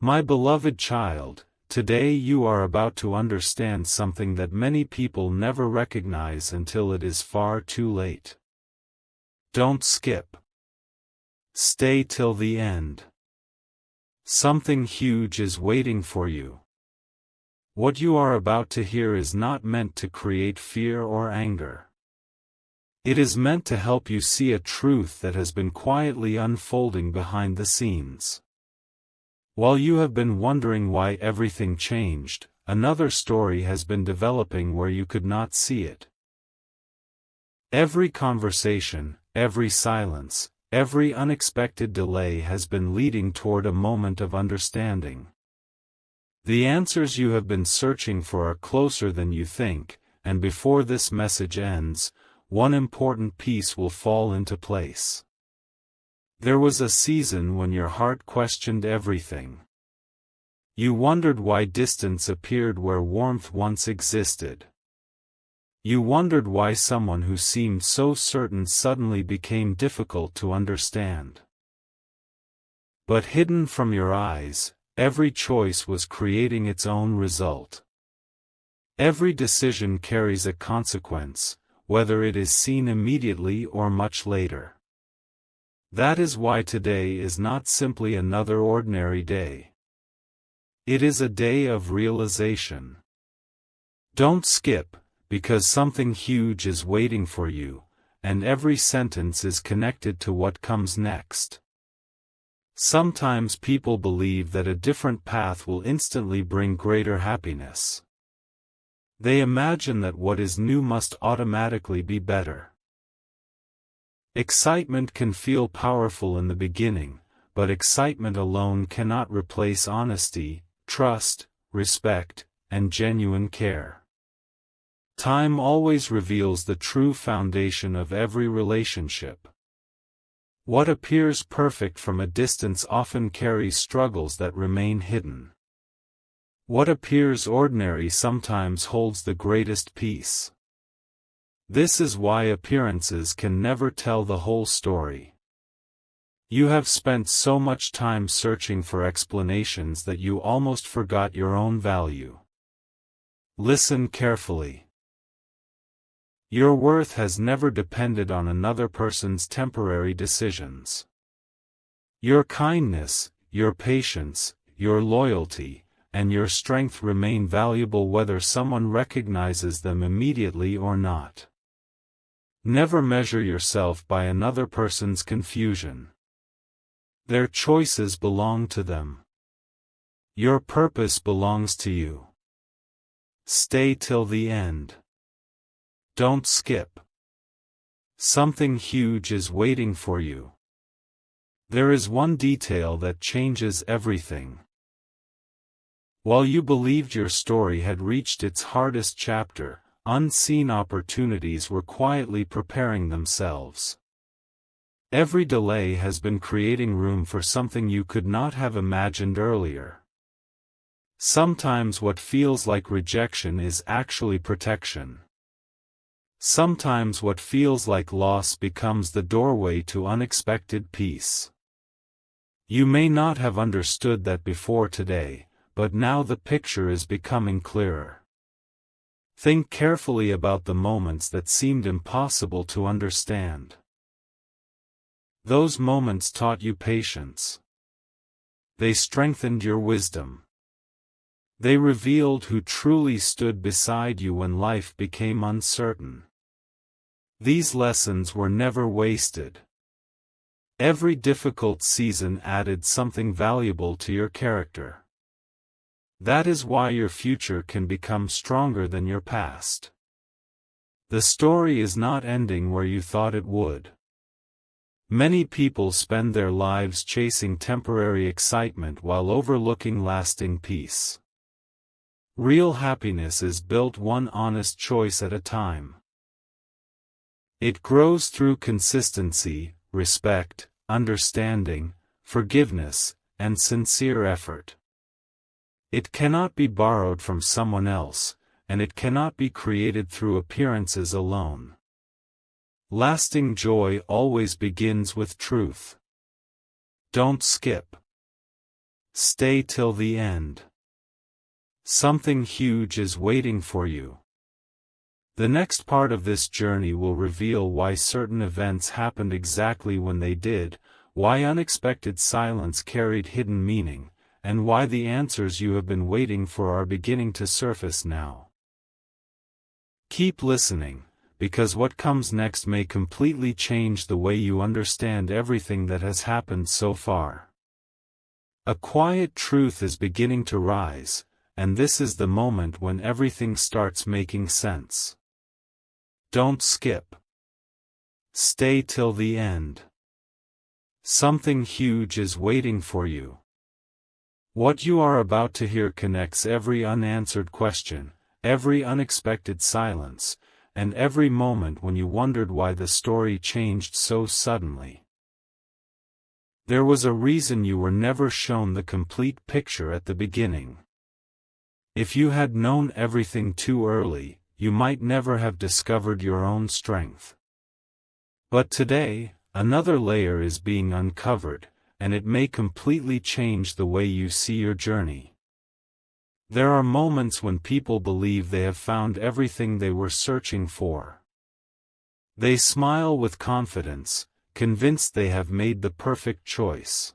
My beloved child, today you are about to understand something that many people never recognize until it is far too late. Don't skip. Stay till the end. Something huge is waiting for you. What you are about to hear is not meant to create fear or anger. It is meant to help you see a truth that has been quietly unfolding behind the scenes. While you have been wondering why everything changed, another story has been developing where you could not see it. Every conversation, every silence, every unexpected delay has been leading toward a moment of understanding. The answers you have been searching for are closer than you think, and before this message ends, one important piece will fall into place. There was a season when your heart questioned everything. You wondered why distance appeared where warmth once existed. You wondered why someone who seemed so certain suddenly became difficult to understand. But hidden from your eyes, every choice was creating its own result. Every decision carries a consequence, whether it is seen immediately or much later. That is why today is not simply another ordinary day. It is a day of realization. Don't skip, because something huge is waiting for you, and every sentence is connected to what comes next. Sometimes people believe that a different path will instantly bring greater happiness. They imagine that what is new must automatically be better. Excitement can feel powerful in the beginning, but excitement alone cannot replace honesty, trust, respect, and genuine care. Time always reveals the true foundation of every relationship. What appears perfect from a distance often carries struggles that remain hidden. What appears ordinary sometimes holds the greatest peace. This is why appearances can never tell the whole story. You have spent so much time searching for explanations that you almost forgot your own value. Listen carefully. Your worth has never depended on another person's temporary decisions. Your kindness, your patience, your loyalty, and your strength remain valuable whether someone recognizes them immediately or not. Never measure yourself by another person's confusion. Their choices belong to them. Your purpose belongs to you. Stay till the end. Don't skip. Something huge is waiting for you. There is one detail that changes everything. While you believed your story had reached its hardest chapter, unseen opportunities were quietly preparing themselves. Every delay has been creating room for something you could not have imagined earlier. Sometimes what feels like rejection is actually protection. Sometimes what feels like loss becomes the doorway to unexpected peace. You may not have understood that before today, but now the picture is becoming clearer. Think carefully about the moments that seemed impossible to understand. Those moments taught you patience. They strengthened your wisdom. They revealed who truly stood beside you when life became uncertain. These lessons were never wasted. Every difficult season added something valuable to your character. That is why your future can become stronger than your past. The story is not ending where you thought it would. Many people spend their lives chasing temporary excitement while overlooking lasting peace. Real happiness is built one honest choice at a time. It grows through consistency, respect, understanding, forgiveness, and sincere effort. It cannot be borrowed from someone else, and it cannot be created through appearances alone. Lasting joy always begins with truth. Don't skip. Stay till the end. Something huge is waiting for you. The next part of this journey will reveal why certain events happened exactly when they did, why unexpected silence carried hidden meaning, and why the answers you have been waiting for are beginning to surface now. Keep listening, because what comes next may completely change the way you understand everything that has happened so far. A quiet truth is beginning to rise, and this is the moment when everything starts making sense. Don't skip. Stay till the end. Something huge is waiting for you. What you are about to hear connects every unanswered question, every unexpected silence, and every moment when you wondered why the story changed so suddenly. There was a reason you were never shown the complete picture at the beginning. If you had known everything too early, you might never have discovered your own strength. But today, another layer is being uncovered, and it may completely change the way you see your journey. There are moments when people believe they have found everything they were searching for. They smile with confidence, convinced they have made the perfect choice.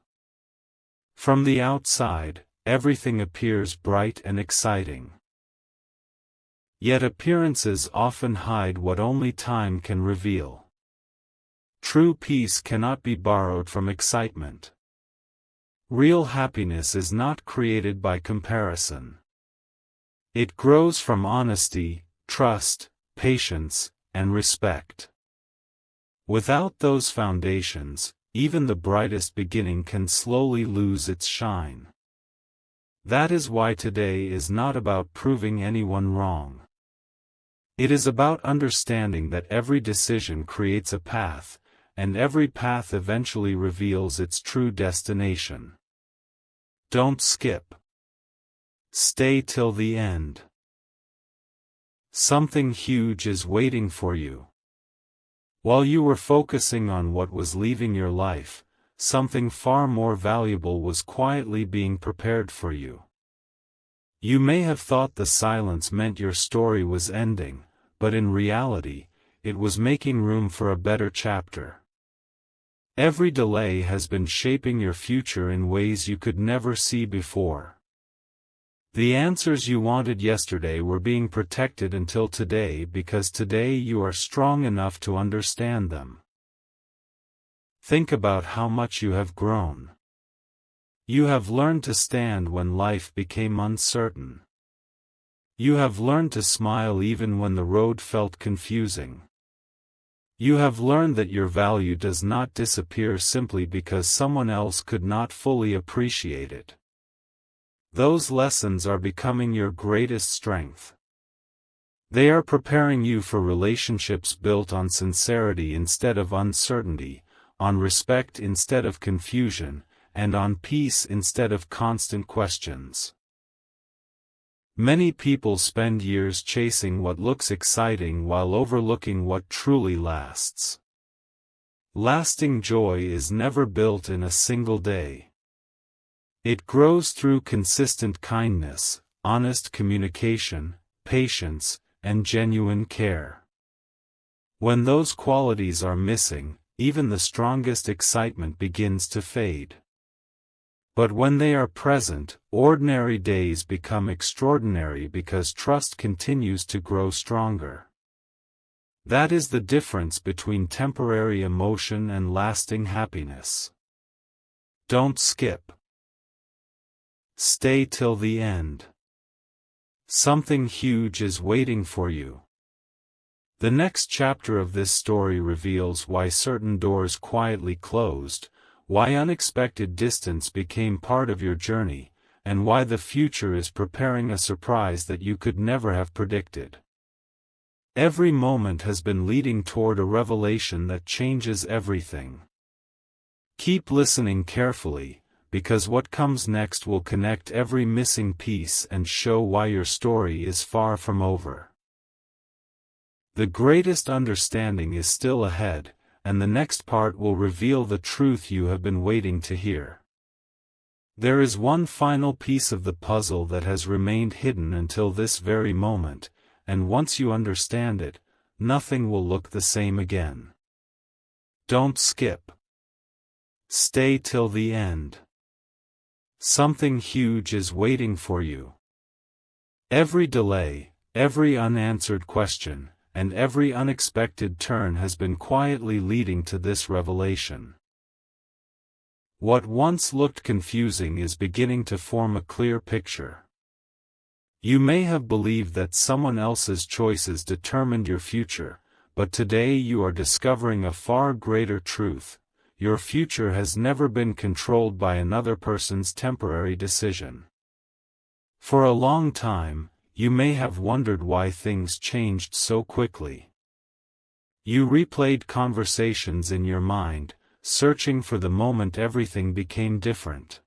From the outside, everything appears bright and exciting. Yet appearances often hide what only time can reveal. True peace cannot be borrowed from excitement. Real happiness is not created by comparison. It grows from honesty, trust, patience, and respect. Without those foundations, even the brightest beginning can slowly lose its shine. That is why today is not about proving anyone wrong. It is about understanding that every decision creates a path, and every path eventually reveals its true destination. Don't skip. Stay till the end. Something huge is waiting for you. While you were focusing on what was leaving your life, something far more valuable was quietly being prepared for you. You may have thought the silence meant your story was ending, but in reality, it was making room for a better chapter. Every delay has been shaping your future in ways you could never see before. The answers you wanted yesterday were being protected until today because today you are strong enough to understand them. Think about how much you have grown. You have learned to stand when life became uncertain. You have learned to smile even when the road felt confusing. You have learned that your value does not disappear simply because someone else could not fully appreciate it. Those lessons are becoming your greatest strength. They are preparing you for relationships built on sincerity instead of uncertainty, on respect instead of confusion, and on peace instead of constant questions. Many people spend years chasing what looks exciting while overlooking what truly lasts. Lasting joy is never built in a single day. It grows through consistent kindness, honest communication, patience, and genuine care. When those qualities are missing, even the strongest excitement begins to fade. But when they are present, ordinary days become extraordinary because trust continues to grow stronger. That is the difference between temporary emotion and lasting happiness. Don't skip. Stay till the end. Something huge is waiting for you. The next chapter of this story reveals why certain doors quietly closed, why unexpected distance became part of your journey, and why the future is preparing a surprise that you could never have predicted. Every moment has been leading toward a revelation that changes everything. Keep listening carefully, because what comes next will connect every missing piece and show why your story is far from over. The greatest understanding is still ahead, and the next part will reveal the truth you have been waiting to hear. There is one final piece of the puzzle that has remained hidden until this very moment, and once you understand it, nothing will look the same again. Don't skip. Stay till the end. Something huge is waiting for you. Every delay, every unanswered question, and every unexpected turn has been quietly leading to this revelation. What once looked confusing is beginning to form a clear picture. You may have believed that someone else's choices determined your future, but today you are discovering a far greater truth: your future has never been controlled by another person's temporary decision. For a long time, you may have wondered why things changed so quickly. You replayed conversations in your mind, searching for the moment everything became different.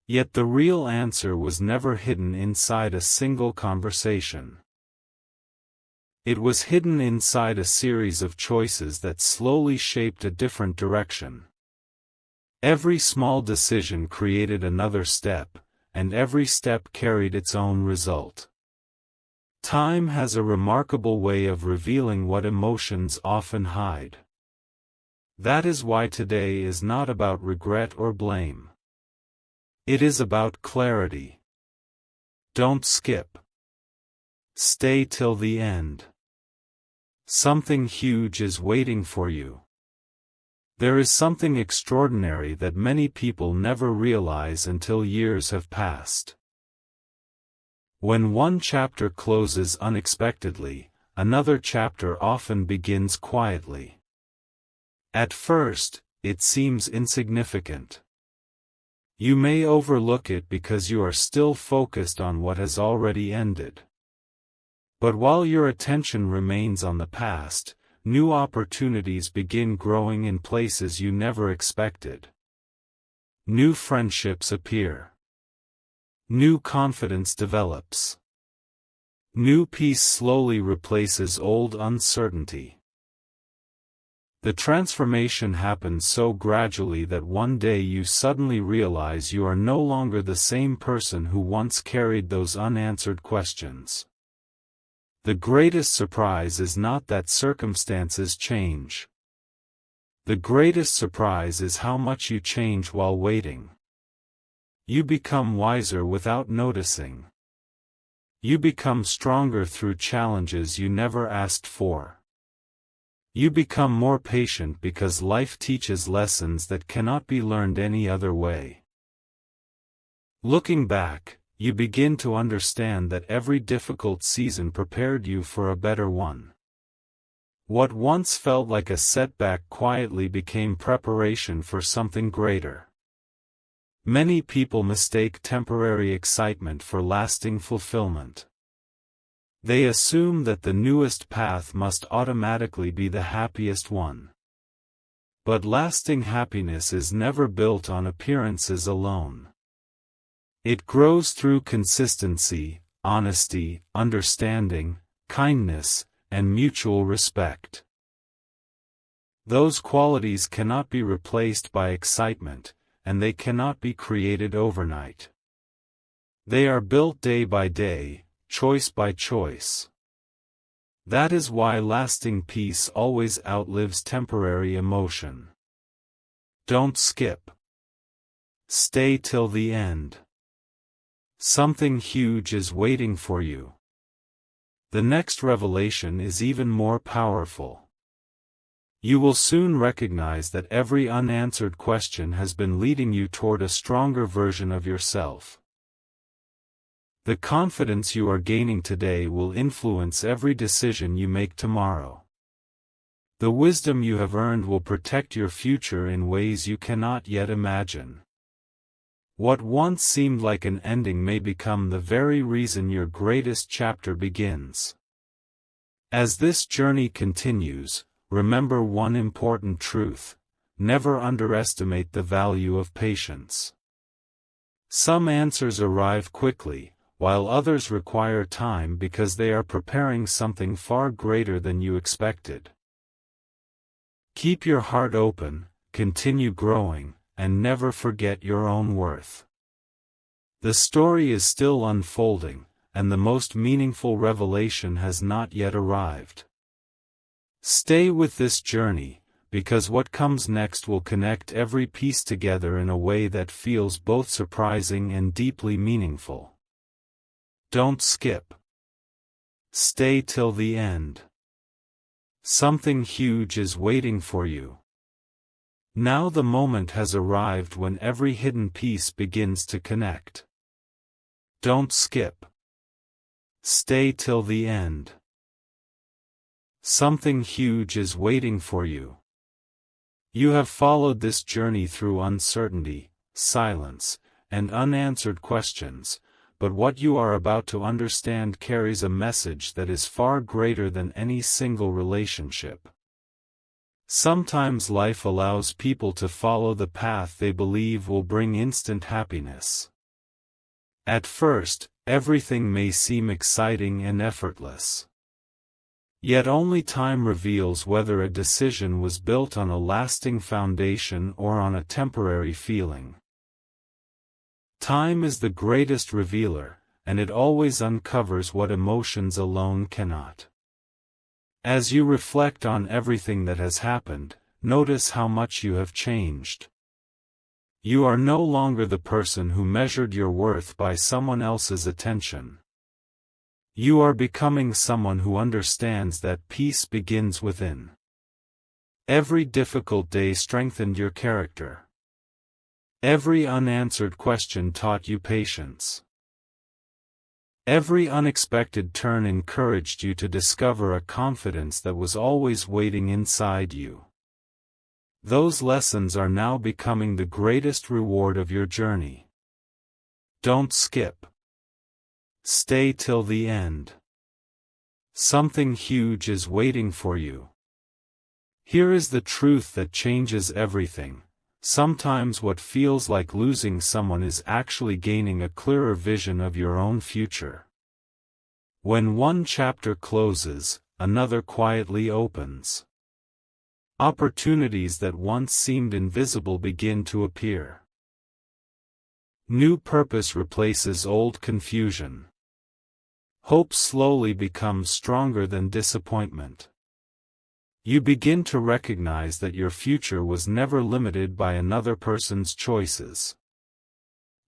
Yet the real answer was never hidden inside a single conversation. It was hidden inside a series of choices that slowly shaped a different direction. Every small decision created another step, and every step carried its own result. Time has a remarkable way of revealing what emotions often hide. That is why today is not about regret or blame. It is about clarity. Don't skip. Stay till the end. Something huge is waiting for you. There is something extraordinary that many people never realize until years have passed. When one chapter closes unexpectedly, another chapter often begins quietly. At first, it seems insignificant. You may overlook it because you are still focused on what has already ended. But while your attention remains on the past, new opportunities begin growing in places you never expected. New friendships appear. New confidence develops. New peace slowly replaces old uncertainty. The transformation happens so gradually that one day you suddenly realize you are no longer the same person who once carried those unanswered questions. The greatest surprise is not that circumstances change. The greatest surprise is how much you change while waiting. You become wiser without noticing. You become stronger through challenges you never asked for. You become more patient because life teaches lessons that cannot be learned any other way. Looking back, you begin to understand that every difficult season prepared you for a better one. What once felt like a setback quietly became preparation for something greater. Many people mistake temporary excitement for lasting fulfillment. They assume that the newest path must automatically be the happiest one. But lasting happiness is never built on appearances alone. It grows through consistency, honesty, understanding, kindness, and mutual respect. Those qualities cannot be replaced by excitement, and they cannot be created overnight. They are built day by day, choice by choice. That is why lasting peace always outlives temporary emotion. Don't skip. Stay till the end. Something huge is waiting for you. The next revelation is even more powerful. You will soon recognize that every unanswered question has been leading you toward a stronger version of yourself. The confidence you are gaining today will influence every decision you make tomorrow. The wisdom you have earned will protect your future in ways you cannot yet imagine. What once seemed like an ending may become the very reason your greatest chapter begins. As this journey continues, remember one important truth: never underestimate the value of patience. Some answers arrive quickly, while others require time because they are preparing something far greater than you expected. Keep your heart open, continue growing, and never forget your own worth. The story is still unfolding, and the most meaningful revelation has not yet arrived. Stay with this journey, because what comes next will connect every piece together in a way that feels both surprising and deeply meaningful. Don't skip. Stay till the end. Something huge is waiting for you. Now the moment has arrived when every hidden piece begins to connect. Don't skip. Stay till the end. Something huge is waiting for you. You have followed this journey through uncertainty, silence, and unanswered questions, but what you are about to understand carries a message that is far greater than any single relationship. Sometimes life allows people to follow the path they believe will bring instant happiness. At first, everything may seem exciting and effortless. Yet only time reveals whether a decision was built on a lasting foundation or on a temporary feeling. Time is the greatest revealer, and it always uncovers what emotions alone cannot. As you reflect on everything that has happened, notice how much you have changed. You are no longer the person who measured your worth by someone else's attention. You are becoming someone who understands that peace begins within. Every difficult day strengthened your character. Every unanswered question taught you patience. Every unexpected turn encouraged you to discover a confidence that was always waiting inside you. Those lessons are now becoming the greatest reward of your journey. Don't skip. Stay till the end. Something huge is waiting for you. Here is the truth that changes everything. Sometimes what feels like losing someone is actually gaining a clearer vision of your own future. When one chapter closes, another quietly opens. Opportunities that once seemed invisible begin to appear. New purpose replaces old confusion. Hope slowly becomes stronger than disappointment. You begin to recognize that your future was never limited by another person's choices.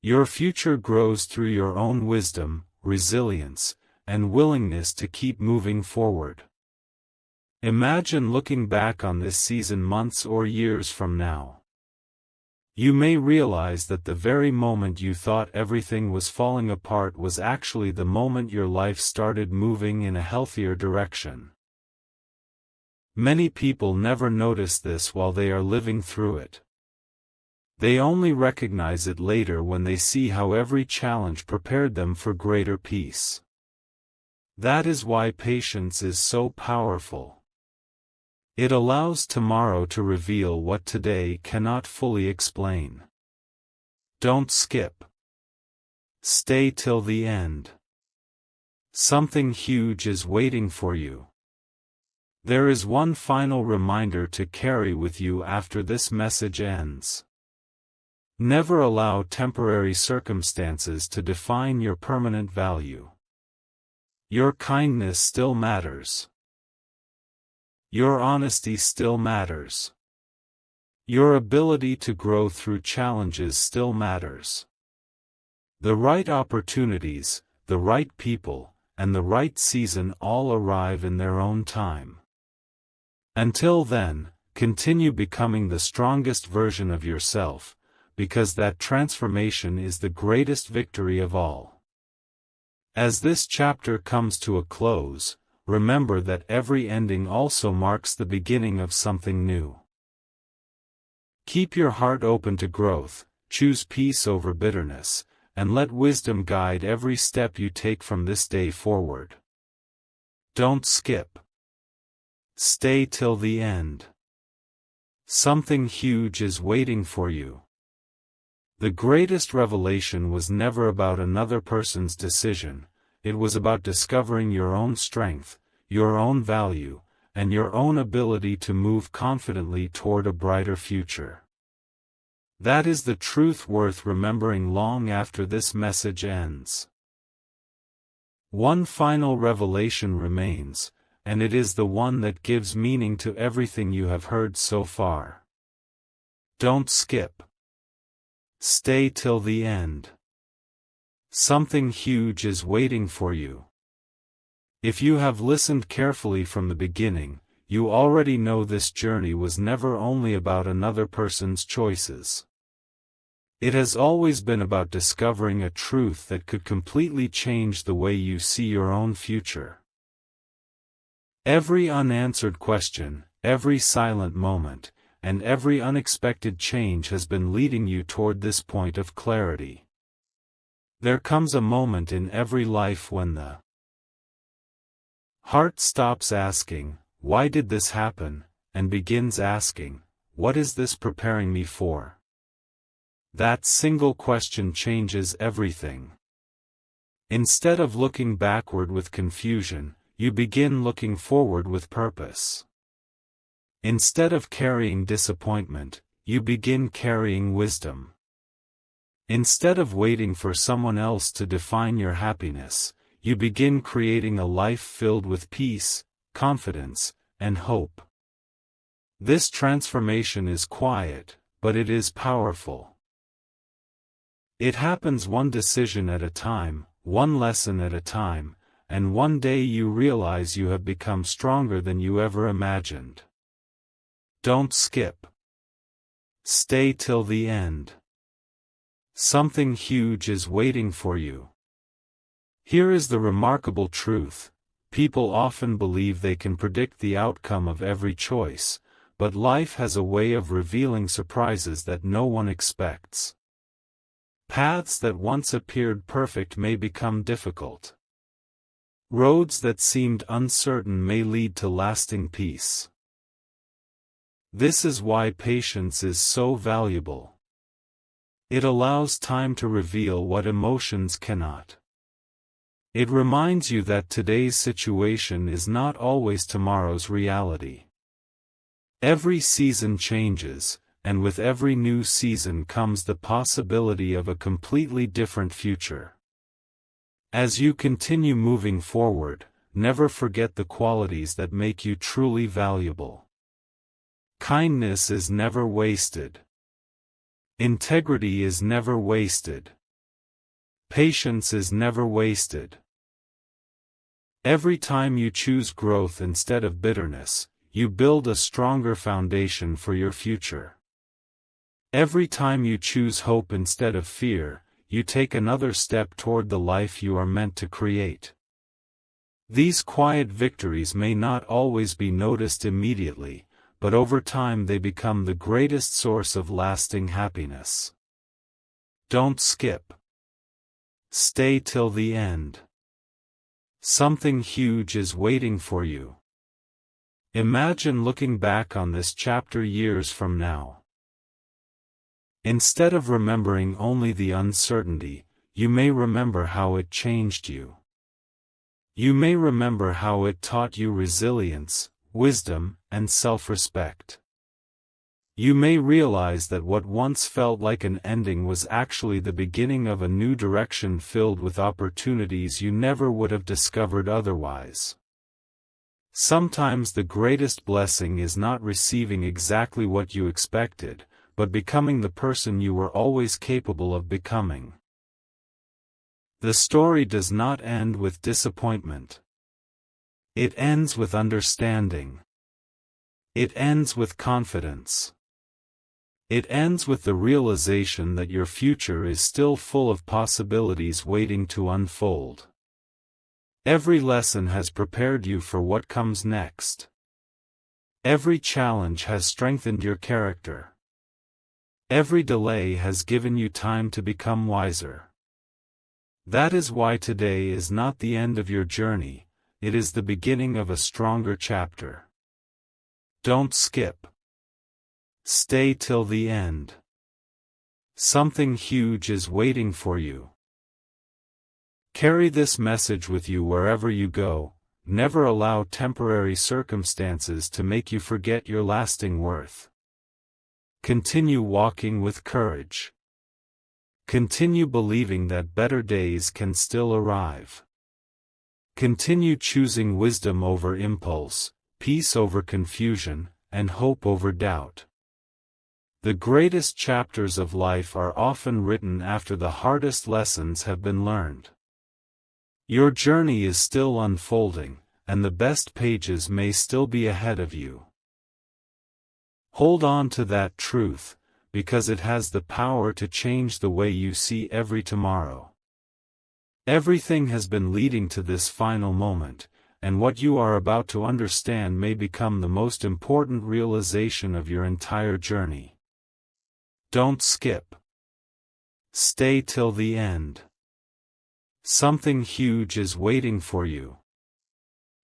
Your future grows through your own wisdom, resilience, and willingness to keep moving forward. Imagine looking back on this season months or years from now. You may realize that the very moment you thought everything was falling apart was actually the moment your life started moving in a healthier direction. Many people never notice this while they are living through it. They only recognize it later when they see how every challenge prepared them for greater peace. That is why patience is so powerful. It allows tomorrow to reveal what today cannot fully explain. Don't skip. Stay till the end. Something huge is waiting for you. There is one final reminder to carry with you after this message ends. Never allow temporary circumstances to define your permanent value. Your kindness still matters. Your honesty still matters. Your ability to grow through challenges still matters. The right opportunities, the right people, and the right season all arrive in their own time. Until then, continue becoming the strongest version of yourself, because that transformation is the greatest victory of all. As this chapter comes to a close, remember that every ending also marks the beginning of something new. Keep your heart open to growth, choose peace over bitterness, and let wisdom guide every step you take from this day forward. Don't skip. Stay till the end. Something huge is waiting for you. The greatest revelation was never about another person's decision. It was about discovering your own strength, your own value, and your own ability to move confidently toward a brighter future. That is the truth worth remembering long after this message ends. One final revelation remains, and it is the one that gives meaning to everything you have heard so far. Don't skip. Stay till the end. Something huge is waiting for you. If you have listened carefully from the beginning, you already know this journey was never only about another person's choices. It has always been about discovering a truth that could completely change the way you see your own future. Every unanswered question, every silent moment, and every unexpected change has been leading you toward this point of clarity. There comes a moment in every life when the heart stops asking, "Why did this happen?" and begins asking, "What is this preparing me for?" That single question changes everything. Instead of looking backward with confusion, you begin looking forward with purpose. Instead of carrying disappointment, you begin carrying wisdom. Instead of waiting for someone else to define your happiness, you begin creating a life filled with peace, confidence, and hope. This transformation is quiet, but it is powerful. It happens one decision at a time, one lesson at a time, and one day you realize you have become stronger than you ever imagined. Don't skip. Stay till the end. Something huge is waiting for you. Here is the remarkable truth: people often believe they can predict the outcome of every choice, but life has a way of revealing surprises that no one expects. Paths that once appeared perfect may become difficult. Roads that seemed uncertain may lead to lasting peace. This is why patience is so valuable. It allows time to reveal what emotions cannot. It reminds you that today's situation is not always tomorrow's reality. Every season changes, and with every new season comes the possibility of a completely different future. As you continue moving forward, never forget the qualities that make you truly valuable. Kindness is never wasted. Integrity is never wasted. Patience is never wasted. Every time you choose growth instead of bitterness, you build a stronger foundation for your future. Every time you choose hope instead of fear, you take another step toward the life you are meant to create. These quiet victories may not always be noticed immediately, but over time they become the greatest source of lasting happiness. Don't skip. Stay till the end. Something huge is waiting for you. Imagine looking back on this chapter years from now. Instead of remembering only the uncertainty, you may remember how it changed you. You may remember how it taught you resilience, wisdom, and self-respect. You may realize that what once felt like an ending was actually the beginning of a new direction filled with opportunities you never would have discovered otherwise. Sometimes the greatest blessing is not receiving exactly what you expected, but becoming the person you were always capable of becoming. The story does not end with disappointment. It ends with understanding. It ends with confidence. It ends with the realization that your future is still full of possibilities waiting to unfold. Every lesson has prepared you for what comes next. Every challenge has strengthened your character. Every delay has given you time to become wiser. That is why today is not the end of your journey, it is the beginning of a stronger chapter. Don't skip. Stay till the end. Something huge is waiting for you. Carry this message with you wherever you go. Never allow temporary circumstances to make you forget your lasting worth. Continue walking with courage. Continue believing that better days can still arrive. Continue choosing wisdom over impulse, peace over confusion, and hope over doubt. The greatest chapters of life are often written after the hardest lessons have been learned. Your journey is still unfolding, and the best pages may still be ahead of you. Hold on to that truth, because it has the power to change the way you see every tomorrow. Everything has been leading to this final moment, and what you are about to understand may become the most important realization of your entire journey. Don't skip. Stay till the end. Something huge is waiting for you.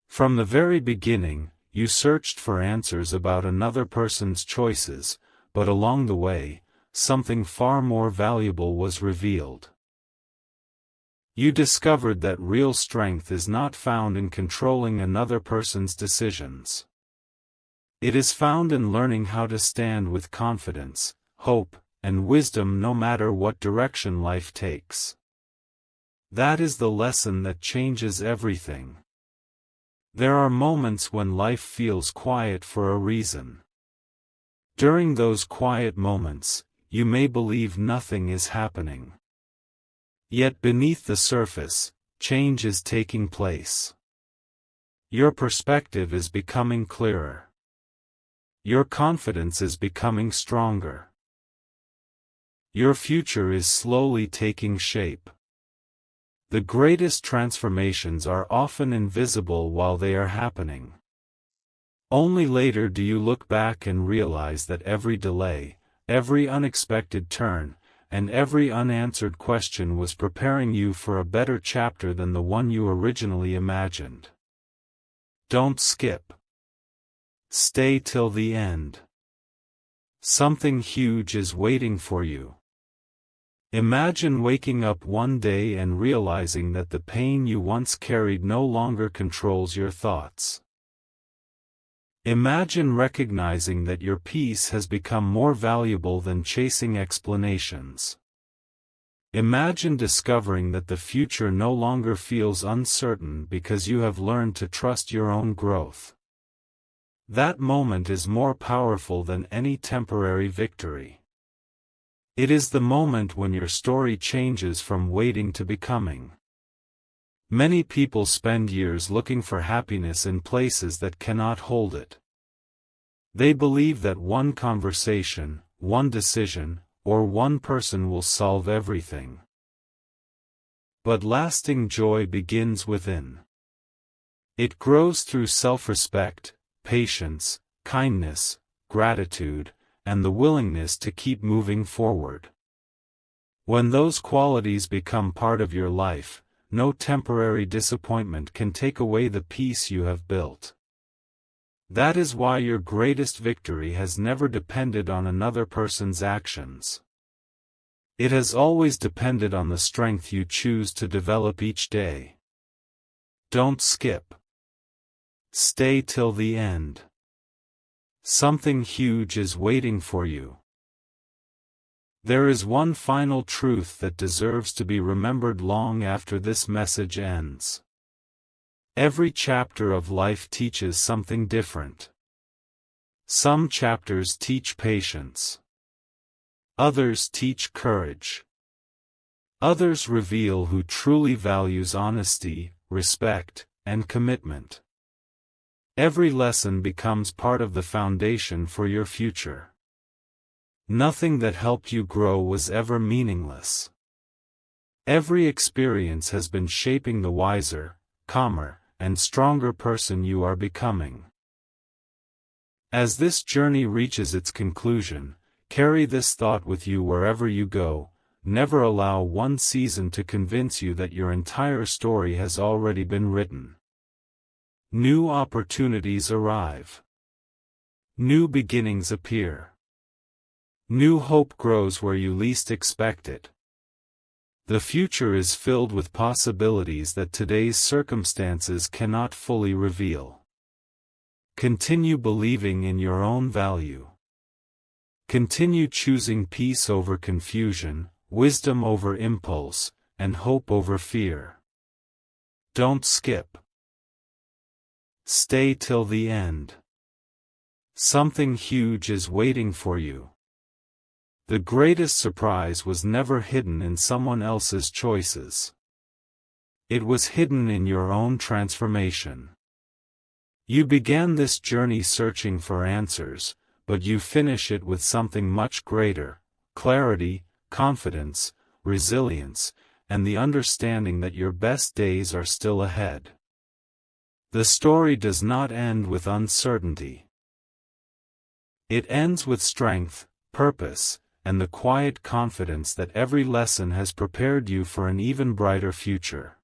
From the very beginning, you searched for answers about another person's choices, but along the way, something far more valuable was revealed. You discovered that real strength is not found in controlling another person's decisions. It is found in learning how to stand with confidence, hope, and wisdom no matter what direction life takes. That is the lesson that changes everything. There are moments when life feels quiet for a reason. During those quiet moments, you may believe nothing is happening. Yet beneath the surface, change is taking place. Your perspective is becoming clearer. Your confidence is becoming stronger. Your future is slowly taking shape. The greatest transformations are often invisible while they are happening. Only later do you look back and realize that every delay, every unexpected turn, and every unanswered question was preparing you for a better chapter than the one you originally imagined. Don't skip. Stay till the end. Something huge is waiting for you. Imagine waking up one day and realizing that the pain you once carried no longer controls your thoughts. Imagine recognizing that your peace has become more valuable than chasing explanations. Imagine discovering that the future no longer feels uncertain because you have learned to trust your own growth. That moment is more powerful than any temporary victory. It is the moment when your story changes from waiting to becoming. Many people spend years looking for happiness in places that cannot hold it. They believe that one conversation, one decision, or one person will solve everything. But lasting joy begins within. It grows through self-respect, patience, kindness, gratitude, and the willingness to keep moving forward. When those qualities become part of your life, no temporary disappointment can take away the peace you have built. That is why your greatest victory has never depended on another person's actions. It has always depended on the strength you choose to develop each day. Don't skip. Stay till the end. Something huge is waiting for you. There is one final truth that deserves to be remembered long after this message ends. Every chapter of life teaches something different. Some chapters teach patience. Others teach courage. Others reveal who truly values honesty, respect, and commitment. Every lesson becomes part of the foundation for your future. Nothing that helped you grow was ever meaningless. Every experience has been shaping the wiser, calmer, and stronger person you are becoming. As this journey reaches its conclusion, carry this thought with you wherever you go. Never allow one season to convince you that your entire story has already been written. New opportunities arrive. New beginnings appear. New hope grows where you least expect it. The future is filled with possibilities that today's circumstances cannot fully reveal. Continue believing in your own value. Continue choosing peace over confusion, wisdom over impulse, and hope over fear. Don't skip. Stay till the end. Something huge is waiting for you. The greatest surprise was never hidden in someone else's choices. It was hidden in your own transformation. You began this journey searching for answers, but you finish it with something much greater: clarity, confidence, resilience, and the understanding that your best days are still ahead. The story does not end with uncertainty. It ends with strength, purpose, and the quiet confidence that every lesson has prepared you for an even brighter future.